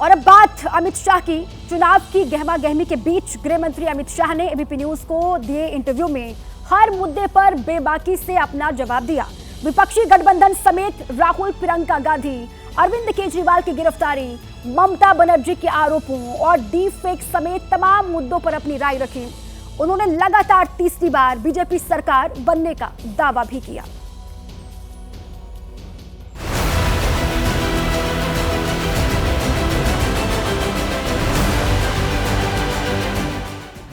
और अब बात अमित शाह की। चुनाव की गहमा गहमी के बीच गृह मंत्री अमित शाह ने एबीपी न्यूज को दिए इंटरव्यू में हर मुद्दे पर बेबाकी से अपना जवाब दिया। विपक्षी गठबंधन समेत राहुल, प्रियंका गांधी, अरविंद केजरीवाल की गिरफ्तारी, ममता बनर्जी के आरोपों और डीप फेक समेत तमाम मुद्दों पर अपनी राय रखी। उन्होंने लगातार तीसरी बार बीजेपी सरकार बनने का दावा भी किया।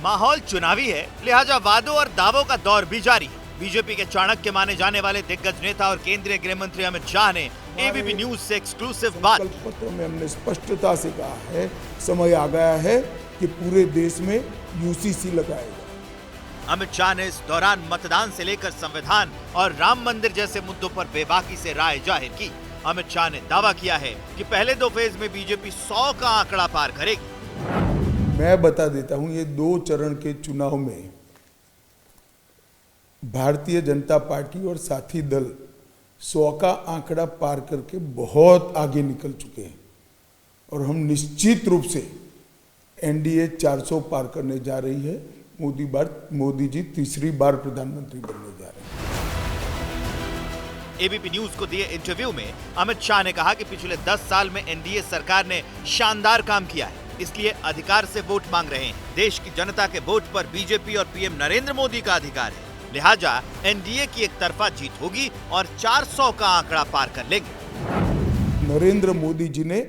माहौल चुनावी है, लिहाजा वादों और दावों का दौर भी जारी है। बीजेपी के चाणक्य माने जाने वाले दिग्गज नेता और केंद्रीय गृह मंत्री अमित शाह ने एबीपी न्यूज से एक्सक्लूसिव बात। पत्र में हमने स्पष्टता से कहा है, समय आ गया है कि पूरे देश में यूसीसी लगाएगा। अमित शाह ने इस दौरान मतदान से लेकर संविधान और राम मंदिर जैसे मुद्दों पर बेबाकी से राय जाहिर की। अमित शाह ने दावा किया है कि पहले 2 फेज में बीजेपी 100 का आंकड़ा पार करेगी। मैं बता देता हूं, ये 2 चरण के चुनाव में भारतीय जनता पार्टी और साथी दल 100 का आंकड़ा पार करके बहुत आगे निकल चुके हैं और हम निश्चित रूप से एनडीए 400 पार करने जा रही है। मोदी जी तीसरी बार प्रधानमंत्री बनने जा रहे हैं। एबीपी न्यूज को दिए इंटरव्यू में अमित शाह ने कहा कि पिछले 10 साल में एनडीए सरकार ने शानदार काम किया है, इसलिए अधिकार से वोट मांग रहे हैं। देश की जनता के वोट पर बीजेपी और पीएम नरेंद्र मोदी का अधिकार है, लिहाजा एनडीए की एक तरफा जीत होगी और 400 का आंकड़ा पार कर लेंगे। नरेंद्र मोदी जी ने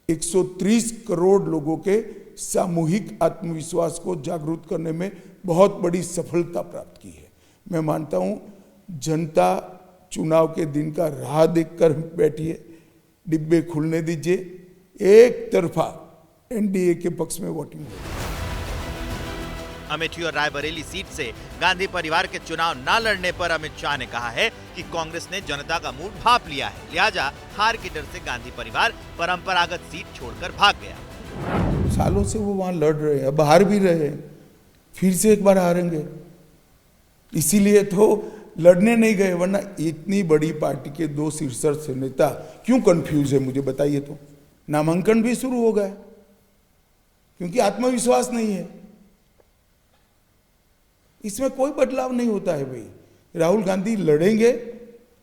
130 करोड़ लोगों के सामूहिक आत्मविश्वास को जागरूक करने में बहुत बड़ी सफलता प्राप्त की है। मैं मानता हूं जनता चुनाव के दिन का राह देखकर बैठी है। डिब्बे खुलने दीजिए, एक तरफा एनडीए के पक्ष में वोटिंग होगी। अमेठी और रायबरेली सीट से गांधी परिवार के चुनाव न लड़ने पर अमित शाह ने कहा है कि कांग्रेस ने जनता का मूड भांप लिया है, लिहाजा हार के डर से गांधी परिवार परंपरागत सीट छोड़कर भाग गया। सालों से वो वहां लड़ रहे हैं, अब हार भी रहे हैं, फिर से एक बार हारेंगे, इसीलिए तो लड़ने नहीं गए। वरना इतनी बड़ी पार्टी के 2 शीर्ष नेता क्यों कंफ्यूज है, मुझे बताइए तो। नामांकन भी शुरू हो गया क्योंकि आत्मविश्वास नहीं है। इसमें कोई बदलाव नहीं होता है भाई। राहुल गांधी लड़ेंगे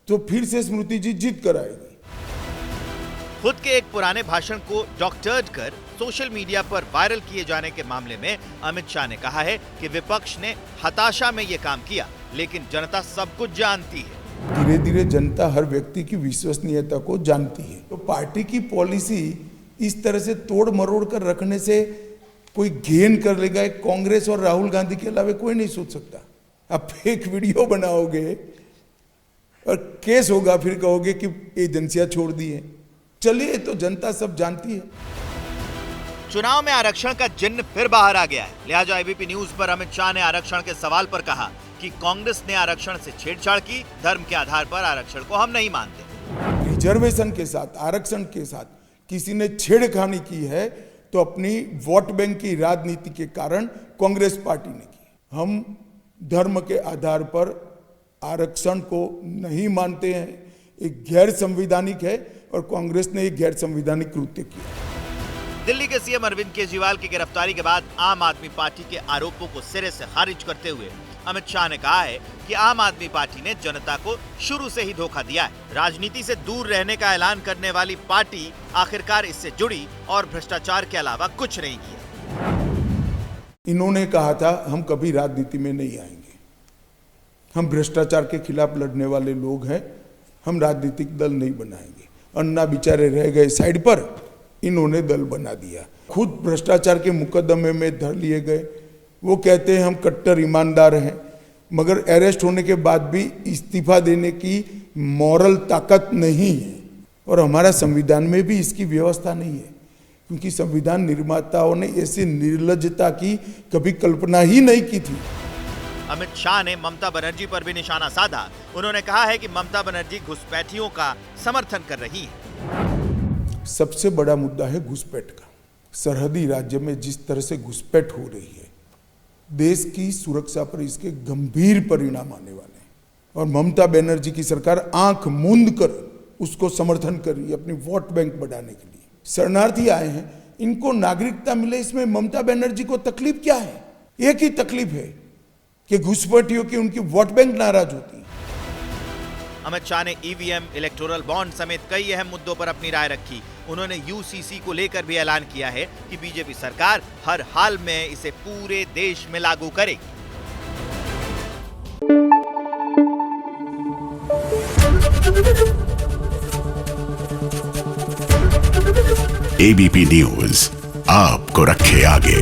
तो फिर से स्मृति जी जीत कर आएगी। खुद के एक पुराने भाषण को डॉक्टर्ड कर सोशल मीडिया पर वायरल किए जाने के मामले में अमित शाह ने कहा है कि विपक्ष ने हताशा में ये काम किया, लेकिन जनता सब कुछ जानती है। धीरे धीरे जनता हर व्यक्ति की विश्वसनीयता को जानती है। तो पार्टी की पॉलिसी इस तरह से तोड़ मरोड़ कर रखने से कोई गेन कर लेगा, एक कांग्रेस और राहुल गांधी के अलावा कोई नहीं सोच सकता। आप फेक वीडियो बनाओगे और केस होगा, फिर कहोगे कि एजेंसियां छोड़ दी है। चलिए, तो जनता सब जानती है। चुनाव में आरक्षण का जिन्न फिर बाहर आ गया है, लिहाजा एबीपी न्यूज पर अमित शाह ने आरक्षण के सवाल पर कहा कि कांग्रेस ने आरक्षण से छेड़छाड़ की, धर्म के आधार पर आरक्षण को हम नहीं मानते। रिजर्वेशन के साथ, आरक्षण के साथ किसी ने छेड़खानी की है तो अपनी वोट बैंक की राजनीति के कारण कांग्रेस पार्टी ने की। हम धर्म के आधार पर आरक्षण को नहीं मानते हैं, एक गैर संवैधानिक है और कांग्रेस ने एक गैर संवैधानिक कृत्य किया। दिल्ली के सीएम अरविंद केजरीवाल की गिरफ्तारी के बाद आम आदमी पार्टी के आरोपों को सिरे से खारिज करते हुए अमित शाह ने कहा है कि आम आदमी पार्टी ने जनता को शुरू से ही धोखा दिया है। राजनीति से दूर रहने का ऐलान करने वाली पार्टी आखिरकार इससे जुड़ी और भ्रष्टाचार के अलावा कुछ नहीं किया। इन्होंने कहा था हम कभी राजनीति में नहीं आएंगे, हम भ्रष्टाचार के खिलाफ लड़ने वाले लोग हैं, हम राजनीतिक दल नहीं बनाएंगे। अन्ना बेचारे रह गए साइड पर, इन्होंने दल बना दिया। खुद भ्रष्टाचार के मुकदमे में धर लिए गए। वो कहते हैं हम कट्टर ईमानदार हैं, मगर अरेस्ट होने के बाद भी इस्तीफा देने की मॉरल ताकत नहीं है और हमारा संविधान में भी इसकी व्यवस्था नहीं है, क्योंकि संविधान निर्माताओं ने ऐसी निर्लज्जता की कभी कल्पना ही नहीं की थी। अमित शाह ने ममता बनर्जी पर भी निशाना साधा। उन्होंने कहा है कि ममता बनर्जी घुसपैठियों का समर्थन कर रही है। सबसे बड़ा मुद्दा है घुसपैठ का। सरहदी राज्य में जिस तरह से घुसपैठ हो रही है, देश की सुरक्षा पर इसके गंभीर परिणाम आने वाले हैं। और ममता बनर्जी की सरकार आंख मूंद कर उसको समर्थन कर रही है अपनी वोट बैंक बढ़ाने के लिए। शरणार्थी आए हैं, इनको नागरिकता मिले, इसमें ममता बनर्जी को तकलीफ क्या है? एक ही तकलीफ है कि घुसपैठियों की उनकी वोट बैंक नाराज होती है। अमित शाह ने ईवीएम, इलेक्टोरल बॉन्ड समेत कई अहम मुद्दों पर अपनी राय रखी। उन्होंने यूसीसी को लेकर भी ऐलान किया है कि बीजेपी सरकार हर हाल में इसे पूरे देश में लागू करेगी। एबीपी न्यूज आपको रखे आगे।